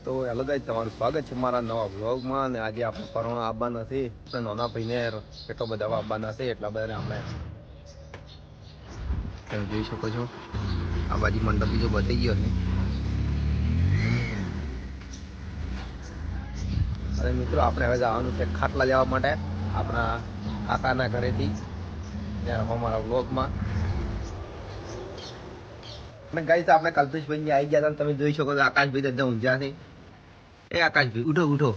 તો hello guys, તમારું સ્વાગત છે મારા નવા વ્લોગમાં. અને આજે આપણે પરોણા આવવાના છે, નાના ભાઈને કેટલો બધા આવવાના છે, એટલા બધા આપણે તમે જોઈ શકો છો. આ બાજુ મંડપ બીજો બતાવી ગયો છે. અને મિત્રો, આપણે હવે જવાનું છે ખાટલા લેવા માટે આપણા કાકાના ઘરેથી અમારા વ્લોગમાં. અને ગાઈસ, આપણે કલ્પેશભાઈ આવી ગયા હતા, તમે જોઈ શકો છો. આકાશભાઈ એકદમ ઊંઝા છે. એ આકાશભાઈ, ઉઠો ઉઠો.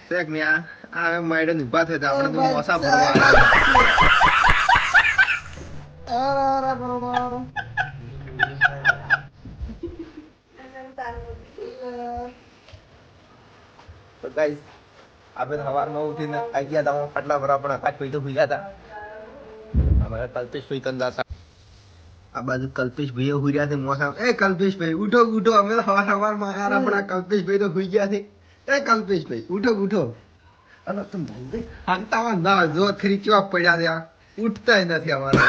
શેખ ને આ મેડમ ઉભા થયા આપણે તો મોસા ફરવા તો ગાઈસ, આપણે સવારમાં ઉઠીને આવી ગયા હતા ખાટલા પર. આપણે આકાશભાઈ તો ભૂલ્યા હતા. અમારા કલ્પેશભાઈ કંદા હતા. આ બાજુ કલ્પેશભાઈ હુઈ ગયા છે મોસા. એ કલ્પેશભાઈ ઉઠો ઉઠો, અમે તો સવારમાં યાર આપણા કલ્પેશભાઈ તો હુઈ ગયા છે. એ કલ્પેશભાઈ ઉઠો ઉઠો. અરે તું હાંતાવા ના જો ખરી કેવા પડ્યા છે. ઉઠતા નથી અમારા.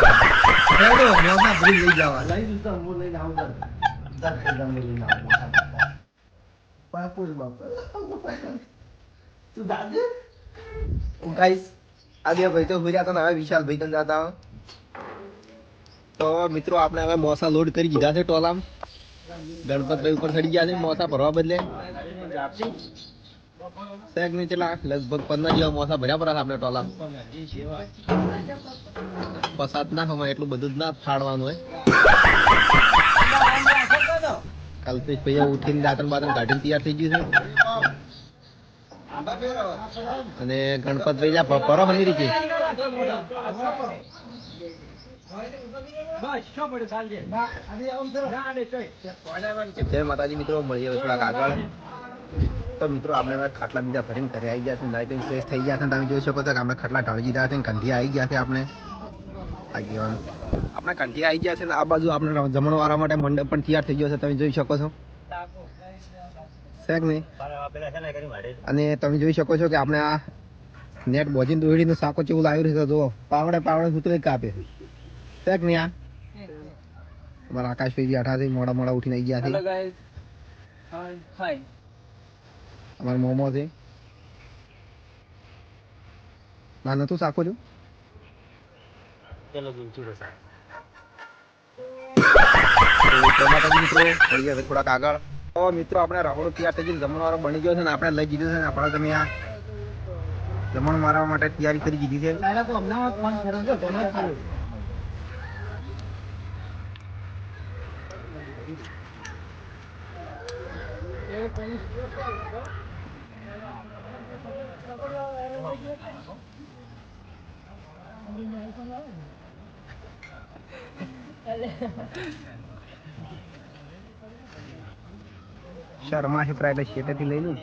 હેડો મોસા ભરી લઈ જવા. લઈ જતો હું લઈને આવું. લઈને આવું. બાપુસ બાપુ તું દાદે. ગાઈસ, આ બે ભાઈ તો હુઈ રહ્યા હતા. હવે વિશાલભાઈ કંઈ જતા. તો મિત્રો, આપણે હવે મોસા લોડ કરી દીધા છે ટોલામ. ગણપતભાઈ ઉપર ચડી ગયા છે મોસા ભરવા બદલે. શેખ ને ચલા લગભગ 15 જેવા મોસા ભર્યા પડે આપણે ટોલામ. પસાદ ના ખવાય એટલું બધું જ ના ફાડવાનું હોય. કલ્પેશભાઈ ઉઠીને દાંતણ બાતણ કાઢીને તૈયાર થઈ ગયું છે. અને ગણપતભાઈ પરો બની રહી છે. જય માતાજી મિત્રો, મળીએ થોડાક આગળ. તો મિત્રો, આપણે ખાટલા બીજા ભરીને ઘરે આવી ગયા છે. નાઈટિંગ ફ્રેશ થઈ ગયા છે. તમે જોઈ શકો છો કે આપણે ખાટલા ઢાળી દીધા છે. કંઠી આવી ગયા છે. આપણે કંઠી આવી ગયા છે. ને આ બાજુ આપણે જમણવાળા માટે મંડપ પણ તૈયાર થઈ ગયો છે. તમે જોઈ શકો છો શેખ નહીં. અને તમે જોઈ શકો છો કે આપણે આ નેટ બોજીને દોડીને સાકો ચેવું લાવ્યું છે. જો પાવડે સૂત્ર કાપે શેખ નહીં. આ અમારા આકાશભાઈ બેઠા છે, મોડા મોડા ઉઠીને આવી ગયા છે. અમારા મોમો છે. ના નતું સાકો છું. થોડાક આગળ. તો મિત્રો, આપણે રહોડો તૈયાર થઈ ગયો, જમણવારો બની ગયો છે ને આપણે લઈ દીધું છે ને આપણે તમે આ જમણ મારવા માટે તૈયારી કરી દીધી છે. શર્મા છે પ્રાય શેટેથી લઈ લઉં.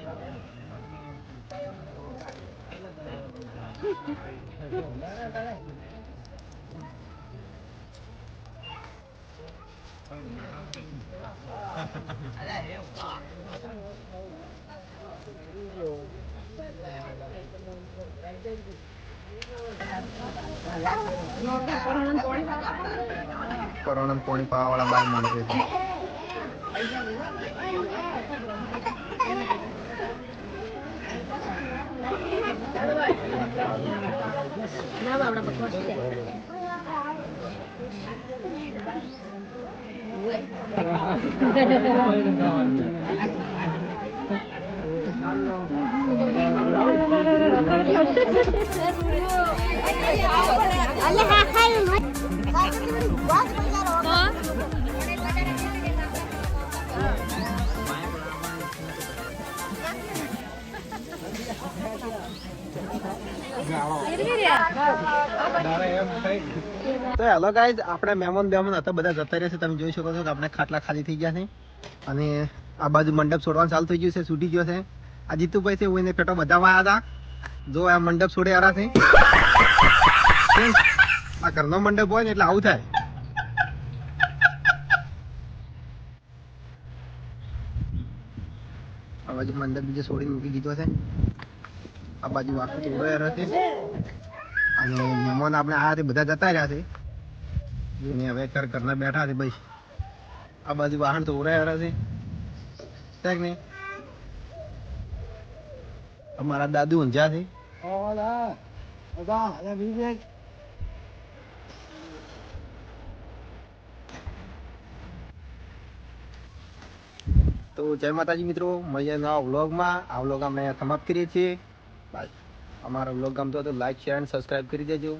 પરોણન પોણી પાવા વાળા બાય મળે છે. તો હેલો ગાઈઝ, આપણે મહેમાન હતા બધા જતા રહેશે. તમે જોઈ શકો છો કે આપણે ખાટલા ખાલી થઈ ગયા છે. અને આ બાજુ મંડપ છોડવાનું ચાલુ થઈ ગયું છે, છૂટી ગયો છે. આ જીતુભાઈ છે, એને પેટો બધા આવ્યા હતા. જો આ મંડપ છોડે આરા છે. આ ઘરનો મંડપ હોય ને એટલે આવું થાય. આ બાજુ મંડપ બીજે છોડીને મૂકી દીધો છે. આ બાજુ આખું તોડાયા છે. અને મહેમાન આપણે આ બધા જતા રહ્યા છે. હવે ઘરના બેઠા છે ભાઈ. આ બાજુ વાહન તો ઉરાયા છે. છે કે નહીં? અમારા દાદુ ઊંઝા છે. તો જય માતાજી મિત્રો, મળીએ નવા વ્લોગમાં. આ વ્લોગ અમે સમાપ્ત કરીએ છીએ. અમારો વ્લોગ ગમતો તો લાઈક શેર અને સબસ્ક્રાઈબ કરી દેજો.